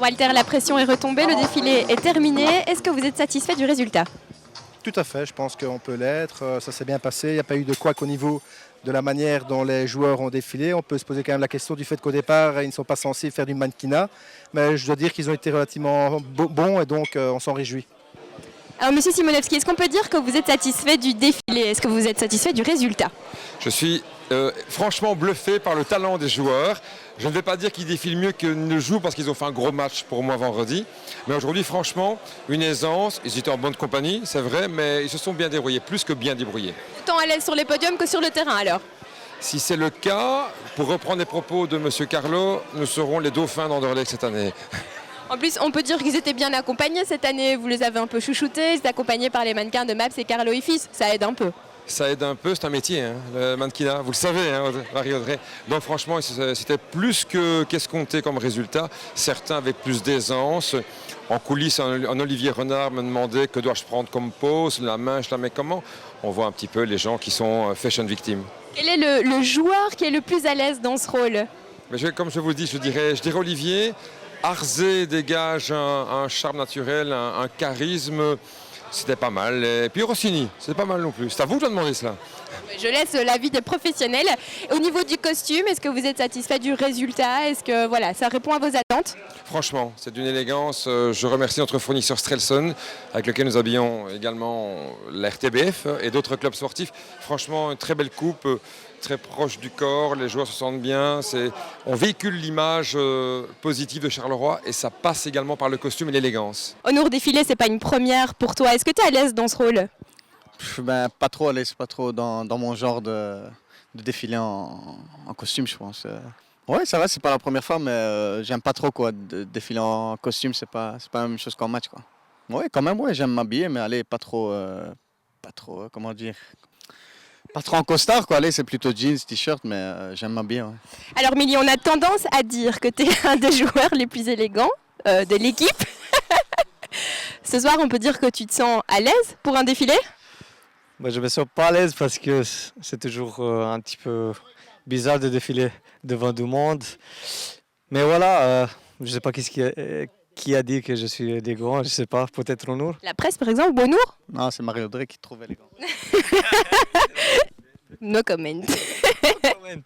Walter, la pression est retombée, le défilé est terminé. Est-ce que vous êtes satisfait du résultat? Tout à fait, je pense qu'on peut l'être. Ça s'est bien passé. Il n'y a pas eu de couac au niveau de la manière dont les joueurs ont défilé. On peut se poser quand même la question du fait qu'au départ, ils ne sont pas censés faire du mannequinat. Mais je dois dire qu'ils ont été relativement bons et donc on s'en réjouit. Alors Monsieur Simonowski, est-ce qu'on peut dire que vous êtes satisfait du défilé? Est-ce que vous êtes satisfait du résultat? Je suis franchement bluffé par le talent des joueurs. Je ne vais pas dire qu'ils défilent mieux qu'ils ne jouent parce qu'ils ont fait un gros match pour moi vendredi. Mais aujourd'hui, franchement, une aisance. Ils étaient en bonne compagnie, c'est vrai, mais ils se sont bien débrouillés, plus que bien débrouillés. Autant à l'aise sur les podiums que sur le terrain alors? Si c'est le cas, pour reprendre les propos de M. Carlo, nous serons les dauphins d'Anderlecht cette année. En plus, on peut dire qu'ils étaient bien accompagnés cette année. Vous les avez un peu chouchoutés, ils étaient accompagnés par les mannequins de Maps et Carlo et Fils. Ça aide un peu. Ça aide un peu, c'est un métier, hein, le mannequinat, vous le savez, hein, Marie-Audrey. Donc franchement, c'était plus qu'escompté comme résultat. Certains avaient plus d'aisance. En coulisses, un Olivier Renard me demandait que dois-je prendre comme pose, la main, je la mets comment. On voit un petit peu les gens qui sont fashion victimes. Quel est le joueur qui est le plus à l'aise dans ce rôle? Mais comme je vous dis, je dirais Olivier. Arzé dégage un charme naturel, un charisme. C'était pas mal. Et puis Rossini, c'est pas mal non plus. C'est à vous que je dois demander cela. Je laisse l'avis des professionnels. Au niveau du costume, est-ce que vous êtes satisfait du résultat? Est-ce que voilà, ça répond à vos attentes? Franchement, c'est d'une élégance. Je remercie notre fournisseur Strelson, avec lequel nous habillons également la RTBF et d'autres clubs sportifs. Franchement, une très belle coupe, très proche du corps. Les joueurs se sentent bien. On véhicule l'image positive de Charleroi et ça passe également par le costume et l'élégance. Honour défilé, c'est pas une première pour toi. Est-ce que tu es à l'aise dans ce rôle? Pas trop à l'aise, pas trop dans mon genre de défilé en costume, je pense. Ouais, ça va, c'est pas la première fois, mais j'aime pas trop quoi, de défiler en costume, c'est pas la même chose qu'en match, quoi. Ouais, quand même, ouais, j'aime m'habiller, mais allez, pas trop, comment dire, pas trop en costard, quoi. Allez, c'est plutôt jeans, t-shirt, mais j'aime m'habiller, ouais. Alors Milly, on a tendance à dire que tu es un des joueurs les plus élégants de l'équipe. Ce soir, on peut dire que tu te sens à l'aise pour un défilé? Je me sens pas à l'aise parce que c'est toujours un petit peu bizarre de défiler devant du monde. Mais voilà, je sais pas qui a dit que je suis élégant, je sais pas, peut-être Honour. La presse par exemple, Honour? Non, c'est Marie-Audrey qui te trouve élégant. No comment. No comment.